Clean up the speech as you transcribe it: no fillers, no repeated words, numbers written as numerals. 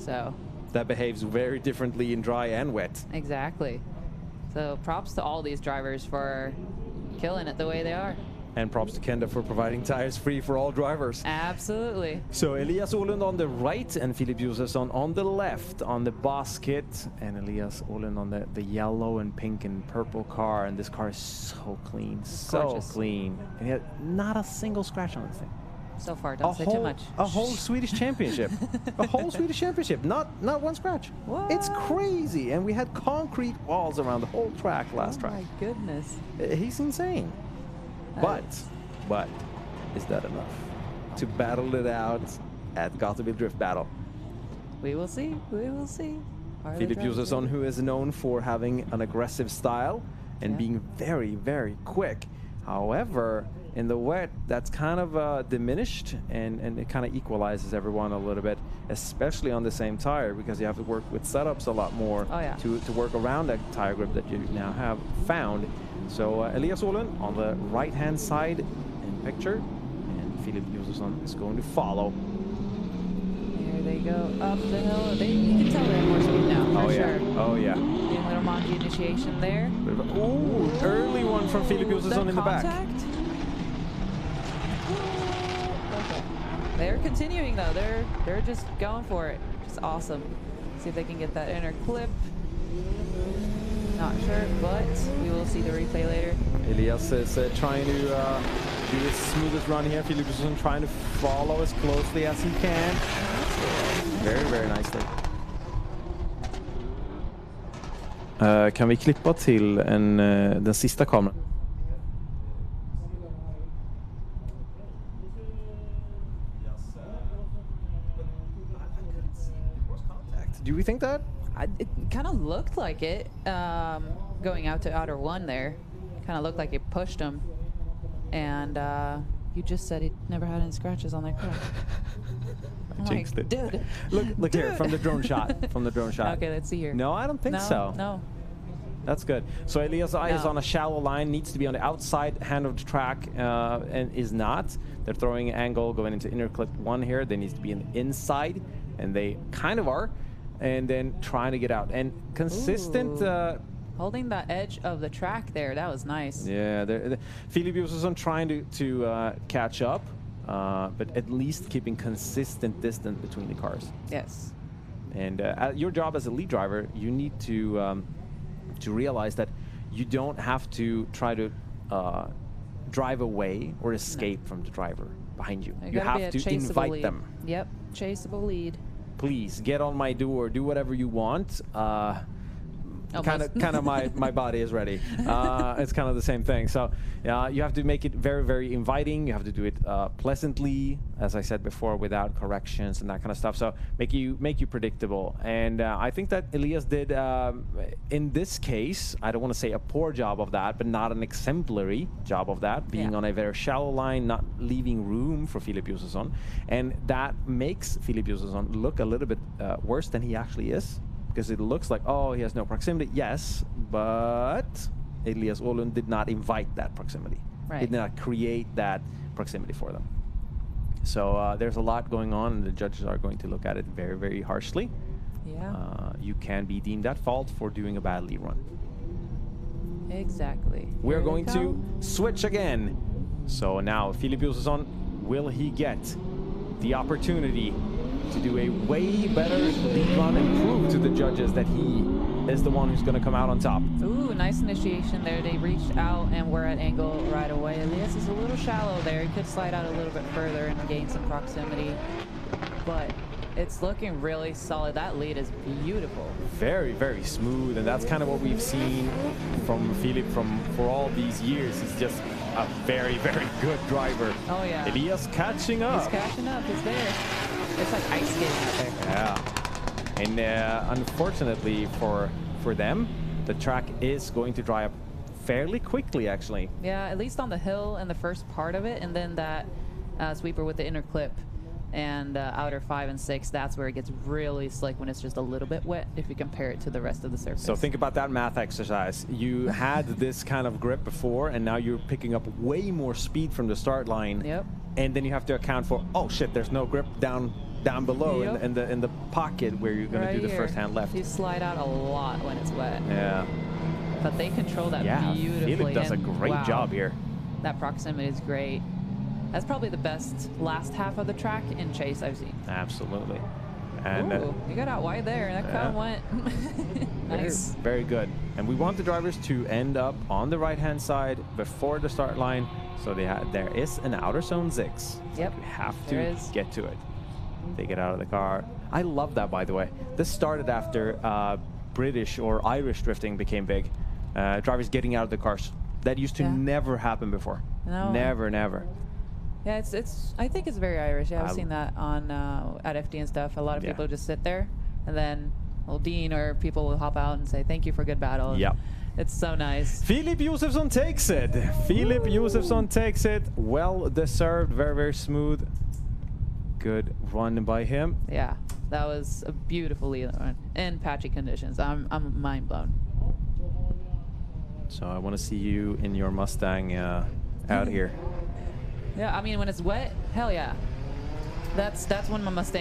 So that behaves very differently in dry and wet. Exactly. So props to all these drivers for killing it the way they are. And props to Kenda for providing tires free for all drivers. Absolutely. So Elias Ålund on the right and Filip Josefsson on the left on the boss kit. And Elias Ålund on the yellow and pink and purple car. And this car is so clean, so clean. And he had not a single scratch on this thing. So far, don't say too much. A whole Swedish championship. A whole Swedish championship. Not one scratch. What? It's crazy. And we had concrete walls around the whole track last track. Oh my goodness. He's insane. But is that enough to battle it out at Gatebil Drift Battle? We will see. We will see. Filip Josefsson, who is known for having an aggressive style and being very, very quick. However, in the wet, that's kind of diminished, and it kind of equalizes everyone a little bit, especially on the same tire, because you have to work with setups a lot more to work around that tire grip that you now have found. So Elias Ålund on the right-hand side in picture, and Filip Josefsson is going to follow. Here they go up the hill. You can tell they have more speed now, for sure. Oh yeah. Doing a little monkey initiation there. Ooh, early one from Filip Josefsson in the back. Okay. They're continuing though. They're just going for it. Just awesome. See if they can get that inner clip. Not sure, but we will see the replay later. Elias is trying to do his smoothest run here. Filip Josefsson trying to follow as closely as he can. Very, very nicely. Kan vi klippa till den sista kameran? Do we think that? It kind of looked like it going out to outer one there. Kind of looked like it pushed him. And you just said he never had any scratches on their car. Jinxed it. Dude. Look here from the drone shot. From the drone shot. Okay, let's see here. No, I don't think so. No. That's good. So Elias is on a shallow line, needs to be on the outside hand of the track, and is not. They're throwing an angle going into inner clip 1 here. They need to be in the inside, and they kind of are. And then trying to get out. And consistent... holding the edge of the track there. That was nice. Yeah, Filip Josefsson trying to catch up, but at least keeping consistent distance between the cars. Yes. And your job as a lead driver, you need to realize that you don't have to try to drive away or escape from the driver behind you. You have to invite them. Yep, chaseable lead. Please get on my door, do whatever you want. Kind of my body is ready. It's kind of the same thing. So you have to make it very, very inviting. You have to do it pleasantly, as I said before, without corrections and that kind of stuff. So make you predictable. And I think that Elias did, in this case, I don't want to say a poor job of that, but not an exemplary job of that, being on a very shallow line, not leaving room for Filip Josefsson. And that makes Filip Josefsson look a little bit worse than he actually is. Because it looks like, oh, he has no proximity. Yes, but Elias Ålund did not invite that proximity. Right. He did not create that proximity for them. So there's a lot going on, and the judges are going to look at it very, very harshly. Yeah. You can be deemed at fault for doing a bad lead run. Exactly. We're going to switch again. So now, Filip Josefsson, will he get the opportunity to do a way better lead run and prove to the judges that he is the one who's going to come out on top? Ooh, nice initiation there. They reached out and were at angle right away. Elias is a little shallow there. He could slide out a little bit further and gain some proximity. But it's looking really solid. That lead is beautiful. Very, very smooth. And that's kind of what we've seen from Filip for all these years. He's just a very, very good driver. Oh, yeah. Elias catching up. He's catching up. He's there. It's like ice skating out there. Yeah. And unfortunately for them, the track is going to dry up fairly quickly, actually. Yeah, at least on the hill and the first part of it, and then that sweeper with the inner clip and outer 5 and 6, that's where it gets really slick when it's just a little bit wet if you compare it to the rest of the surface. So think about that math exercise. You had this kind of grip before, and now you're picking up way more speed from the start line. Yep. And then you have to account for, oh shit, there's no grip down down below in the pocket where you're going to do the first hand left. You slide out a lot when it's wet. Yeah. But they control that beautifully. Filip does a great job here. That proximity is great. That's probably the best last half of the track in chase I've seen. Absolutely. And you got out wide there. That kind of went nice. Very good. And we want the drivers to end up on the right-hand side before the start line. So there is an outer zone 6. Yep. You have to get to it. They get out of the car. I love that, by the way. This started after British or Irish drifting became big. Drivers getting out of the cars. That used to never happen before. No. Never. Yeah, I think it's very Irish. Yeah, I've seen that on at FD and stuff. A lot of people just sit there, and then Dean or people will hop out and say thank you for a good battle. Yeah, it's so nice. Filip Josefsson takes it. Filip Josefsson takes it. Well deserved. Very smooth. Good run by him. Yeah, that was a beautiful lead run in patchy conditions. I'm mind blown. So I want to see you in your Mustang out here. Yeah, I mean, when it's wet, hell yeah. That's when my Mustang